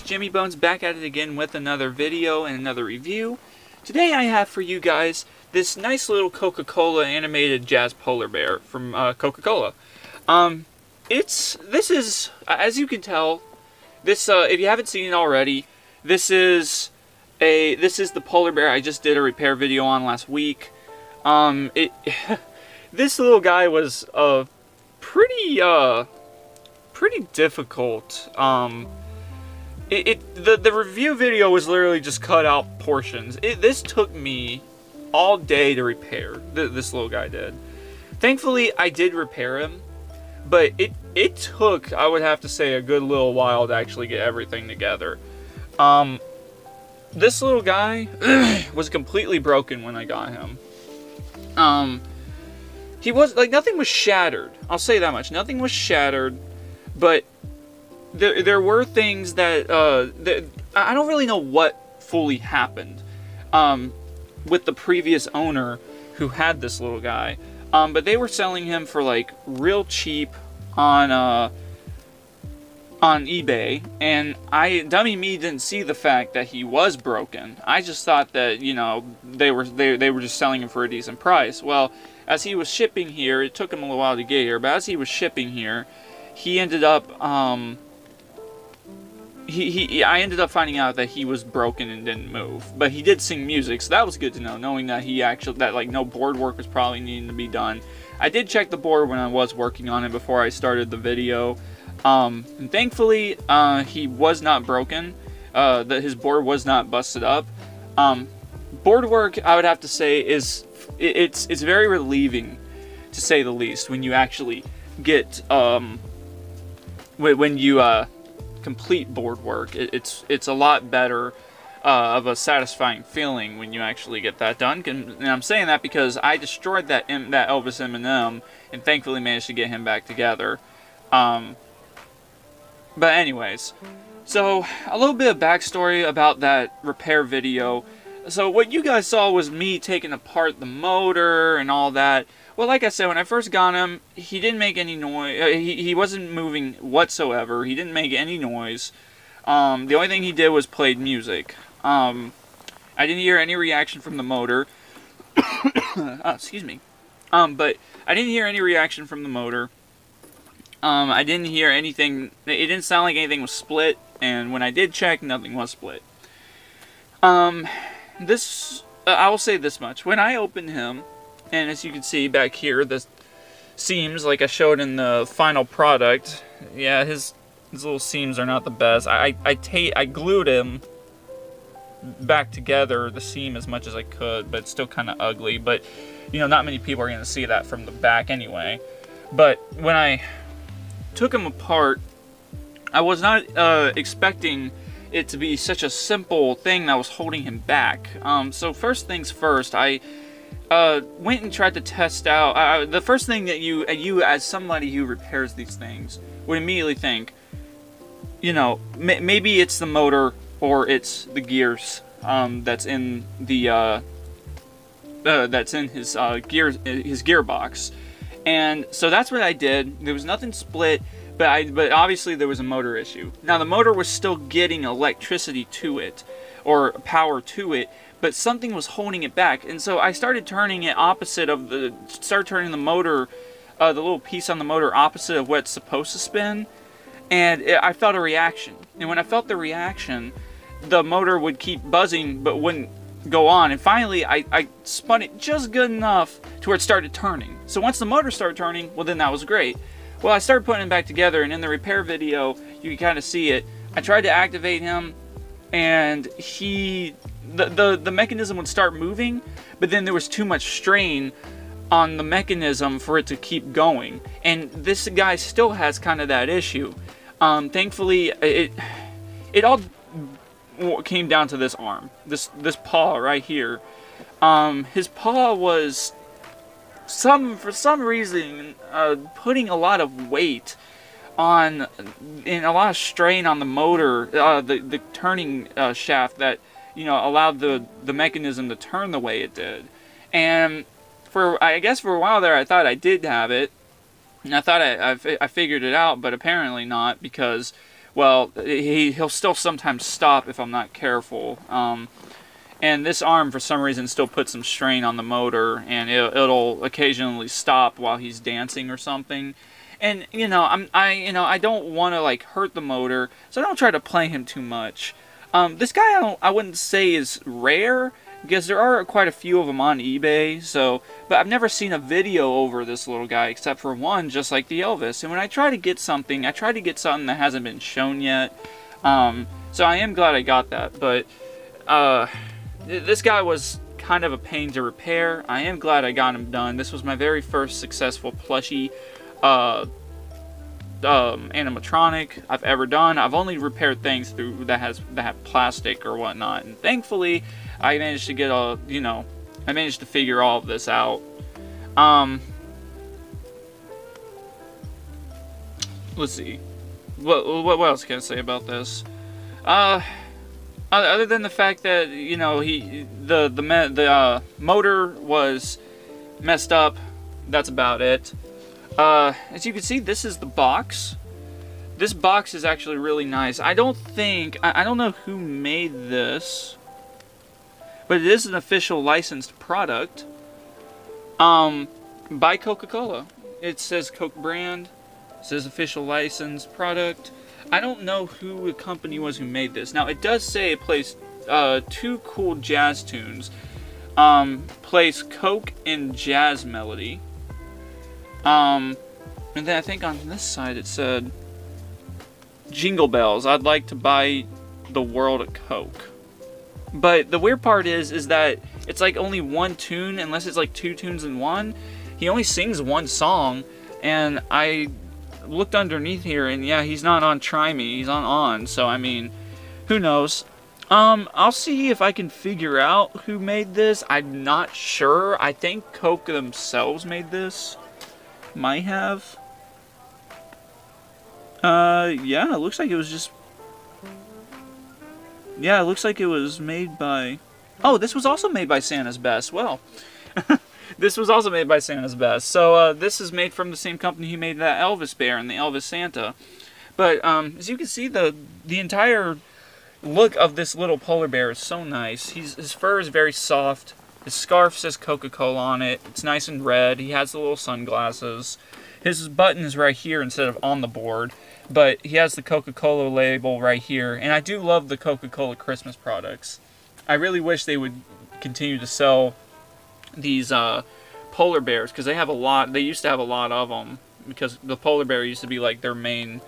Jimmy Bones back at it again with another video and another review. Today I have for you guys this nice little Coca-Cola animated jazz polar bear from Coca-Cola. This is, as you can tell, this if you haven't seen it already, this is the polar bear I just did a repair video on last week. This little guy was pretty difficult. The review video was literally just cut out portions. This took me all day to repair. This little guy did. Thankfully, I did repair him, but it took, I would have to say, a good little while to actually get everything together. This little guy was completely broken when I got him. He was, like, nothing was shattered. I'll say that much. Nothing was shattered, but there were things that, I don't really know what fully happened with the previous owner who had this little guy. But they were selling him for, like, real cheap on eBay, and dummy me didn't see the fact that he was broken. I just thought that, you know, they were just selling him for a decent price. Well, as he was shipping here, it took him a little while to get here, but as he was shipping here, he ended up, I ended up finding out that he was broken and didn't move. But he did sing music, so that was good to know, knowing that like, no board work was probably needing to be done. I did check the board when I was working on it before I started the video. And thankfully, he was not broken. His board was not busted up. Board work, I would have to say, it's very relieving, to say the least, when you actually get, when you, complete board work. It's a lot better of a satisfying feeling when you actually get that done. And I'm saying that because I destroyed that Elvis M&M and thankfully managed to get him back together. But anyways, so a little bit of backstory about that repair video. So what you guys saw was me taking apart the motor and all that. Well, like I said, when I first got him, he didn't make any noise. He wasn't moving whatsoever. He didn't make any noise. The only thing he did was played music. I didn't hear any reaction from the motor. Oh, excuse me. But I didn't hear any reaction from the motor. I didn't hear anything. It didn't sound like anything was split. And when I did check, nothing was split. I will say this much. When I opened him, and as you can see back here, the seams, like I showed in the final product, yeah, his little seams are not the best. I glued him back together, the seam, as much as I could, but it's still kind of ugly. But, you know, not many people are going to see that from the back anyway. But when I took him apart, I was not expecting it to be such a simple thing that was holding him back. So first things first, I went and tried to test out. The first thing that you as somebody who repairs these things would immediately think, you know, maybe it's the motor or it's the gears that's in the that's in his gearbox. And so that's what I did. There was nothing split, but obviously there was a motor issue. Now the motor was still getting electricity to it, or power to it, but something was holding it back. And so I started turning it opposite of turning the motor, the little piece on the motor opposite of what it's supposed to spin, and I felt a reaction. And when I felt the reaction, the motor would keep buzzing but wouldn't go on. And finally, I spun it just good enough to where it started turning. So once the motor started turning, well, then that was great. Well, I started putting it back together, and in the repair video, you can kind of see it. I tried to activate him, and the mechanism would start moving, but then there was too much strain on the mechanism for it to keep going. And this guy still has kind of that issue. Thankfully, it all came down to this arm, this paw right here. His paw was for some reason putting a lot of weight on, and a lot of strain on the motor, the turning shaft that, you know, allowed the mechanism to turn the way it did. And I guess for a while there, I thought I did have it, and I thought I figured it out, but apparently not, because well, he'll still sometimes stop if I'm not careful. And this arm, for some reason, still puts some strain on the motor, and it'll occasionally stop while he's dancing or something. And I don't want to like hurt the motor, so I don't try to play him too much. This guy I wouldn't say is rare, because there are quite a few of them on eBay. But I've never seen a video over this little guy except for one, just like the Elvis. And when I try to get something, I try to get something that hasn't been shown yet. So I am glad I got that, but this guy was kind of a pain to repair. I am glad I got him done. This was my very first successful plushie animatronic I've ever done. I've only repaired things that have plastic or whatnot, and thankfully I managed to get I managed to figure all of this out. Let's see, what else can I say about this? Other than the fact that the motor was messed up, that's about it. As you can see, this is the box. This box is actually really nice. I don't know who made this, but it is an official licensed product by Coca-Cola. It says Coke brand. It says official licensed product. I don't know who the company was who made this. Now, it does say it plays 2 cool jazz tunes. Plays Coke and Jazz Melody. And then I think on this side it said, Jingle Bells, I'd like to buy the world a Coke. But the weird part is that it's like only one tune, unless it's like 2 tunes in one. He only sings one song, and I looked underneath here, and yeah, he's not on Try Me, he's on, so I mean, who knows. I'll see if I can figure out who made this. I'm not sure. I think Coke themselves made this. Might have. Yeah, it looks like it was just... Yeah, it looks like it was made by... Oh, this was also made by Santa's Best. Well, this was also made by Santa's Best. So, this is made from the same company who made that Elvis Bear and the Elvis Santa. But, as you can see, the entire look of this little polar bear is so nice. His fur is very soft. His scarf says Coca-Cola on it. It's nice and red. He has the little sunglasses. His button is right here instead of on the board. But he has the Coca-Cola label right here. And I do love the Coca-Cola Christmas products. I really wish they would continue to sell these polar bears, because they have a lot. They used to have a lot of them, because the polar bear used to be like their main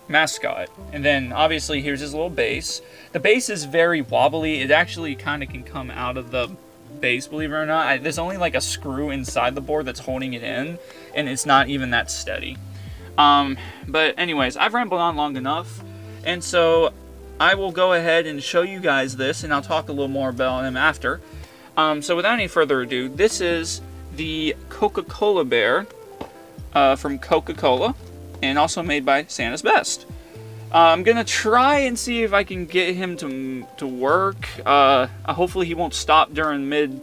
mascot. And then obviously here's his little base. The base is very wobbly. It actually kind of can come out of the base, believe it or not. There's only like a screw inside the board that's holding it in, and it's not even that steady. But anyways, I've rambled on long enough, and so I will go ahead and show you guys this, and I'll talk a little more about him after. So without any further ado, this is the Coca-Cola bear from Coca-Cola, and also made by Santa's Best. I'm gonna try and see if I can get him to work. Hopefully he won't stop during mid.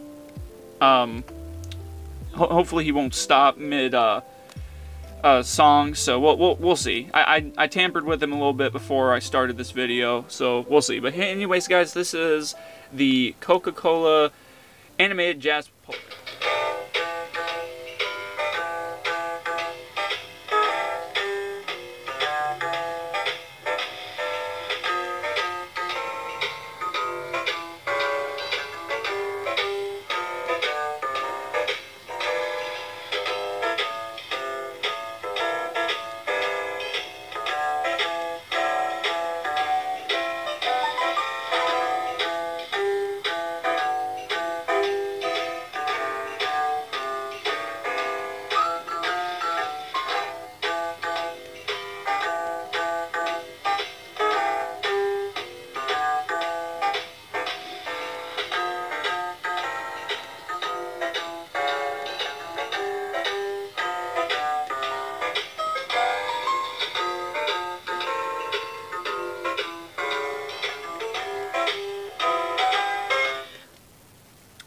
Hopefully he won't stop mid song. So we'll see. I tampered with him a little bit before I started this video, so we'll see. But anyways, guys, this is the Coca-Cola animated jazz.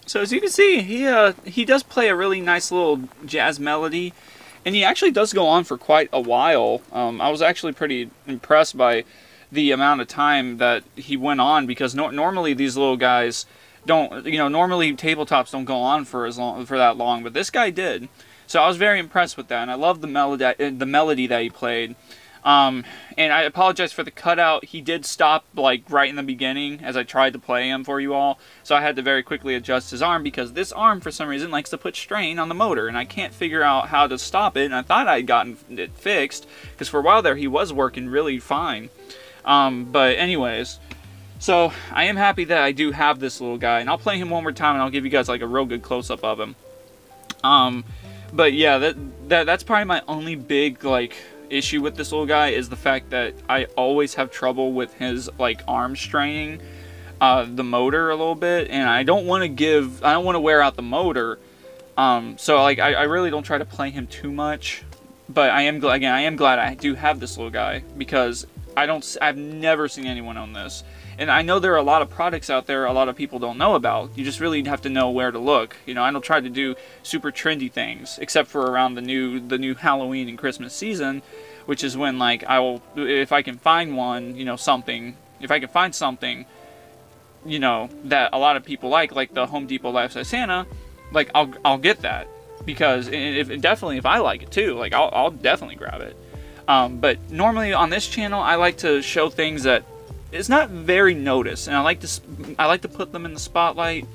So as you can see, he does play a really nice little jazz melody, And he actually does go on for quite a while. I was actually pretty impressed by the amount of time that he went on, because normally these little guys don't, normally tabletops don't go on for that long, but this guy did. So I was very impressed with that, and I love the melody that he played. And I apologize for the cutout. He did stop like right in the beginning as I tried to play him for you all, so I had to very quickly adjust his arm, because this arm for some reason likes to put strain on the motor, and I can't figure out how to stop it. And I thought I'd gotten it fixed, because for a while there he was working really fine. But anyways, so I am happy that I do have this little guy, and I'll play him one more time and I'll give you guys like a real good close-up of him. But yeah, that's probably my only big like issue with this little guy, is the fact that I always have trouble with his like arm straining the motor a little bit, and I don't want to wear out the motor. So like I really don't try to play him too much. But I am glad I do have this little guy, because I've never seen anyone own this. And I know there are a lot of products out there a lot of people don't know about. You just really have to know where to look. I don't try to do super trendy things, except for around the new Halloween and Christmas season, which is when like if I can find one, if I can find something, that a lot of people like the Home Depot Life Size Santa, like I'll get that, because definitely if I like it too, like I'll definitely grab it. But normally on this channel, I like to show things that it's not very noticed, and I like to put them in the spotlight,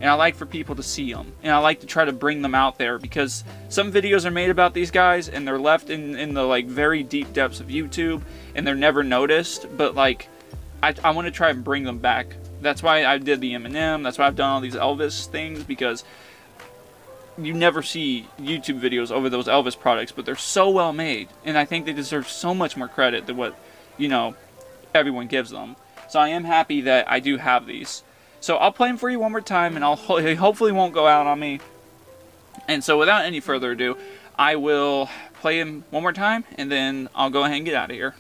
and I like for people to see them, and I like to try to bring them out there, because some videos are made about these guys and they're left in the like very deep depths of YouTube, and they're never noticed. But like I want to try and bring them back. That's why I did the Eminem. That's why I've done all these Elvis things, because you never see YouTube videos over those Elvis products, but they're so well made, and I think they deserve so much more credit than what everyone gives them. So I am happy that I do have these. So I'll play them for you one more time, and he hopefully won't go out on me. And so without any further ado, I will play him one more time, and then I'll go ahead and get out of here.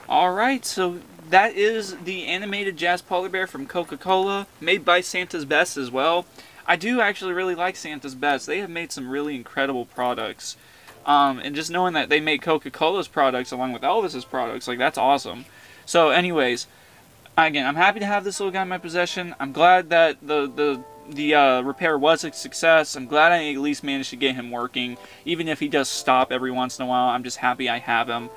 Alright, so that is the animated jazz polar bear from Coca-Cola, made by Santa's Best as well. I do actually really like Santa's Best. They have made some really incredible products. And just knowing that they make Coca-Cola's products along with Elvis's products, like, that's awesome. So anyways, again, I'm happy to have this little guy in my possession. I'm glad that the repair was a success. I'm glad I at least managed to get him working. Even if he does stop every once in a while, I'm just happy I have him.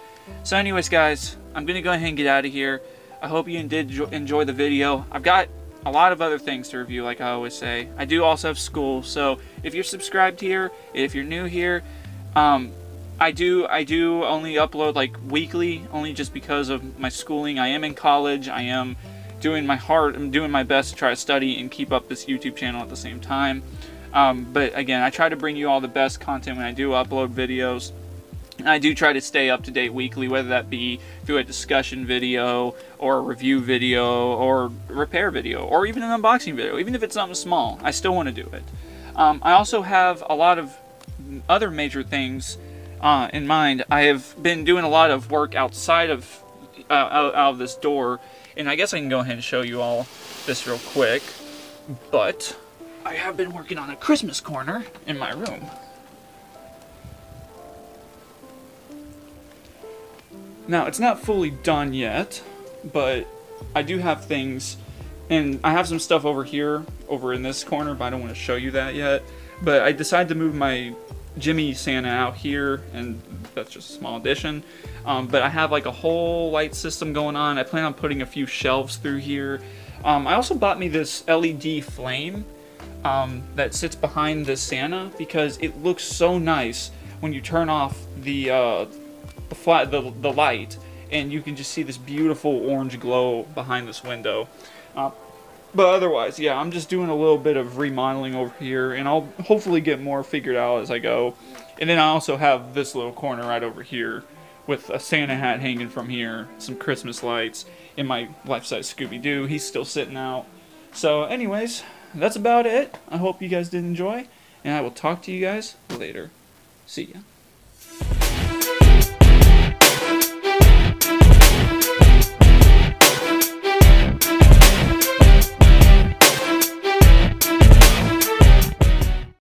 So anyways, guys, I'm going to go ahead and get out of here. I hope you did enjoy the video. I've got a lot of other things to review, like I always say. I do also have school, so if you're subscribed here, if you're new here, I do only upload like weekly, only just because of my schooling. I am in college. I am doing my best to try to study and keep up this YouTube channel at the same time. But again, I try to bring you all the best content when I do upload videos. And I do try to stay up to date weekly, whether that be through a discussion video, or a review video, or a repair video, or even an unboxing video. Even if it's something small, I still want to do it. I also have a lot of other major things in mind. I have been doing a lot of work outside of out of this door, and I guess I can go ahead and show you all this real quick. But I have been working on a Christmas corner in my room. Now, it's not fully done yet, but I do have things, and I have some stuff over here, over in this corner, but I don't want to show you that yet. But I decided to move my Jimmy Santa out here, and that's just a small addition. But I have like a whole light system going on. I plan on putting a few shelves through here. I also bought me this LED flame that sits behind the Santa because it looks so nice when you turn off the light, and you can just see this beautiful orange glow behind this window. But otherwise, yeah, I'm just doing a little bit of remodeling over here, and I'll hopefully get more figured out as I go. And then I also have this little corner right over here with a Santa hat hanging from here, some Christmas lights, and my life-size Scooby-Doo. He's still sitting out. So anyways, that's about it. I hope you guys did enjoy, and I will talk to you guys later. See ya.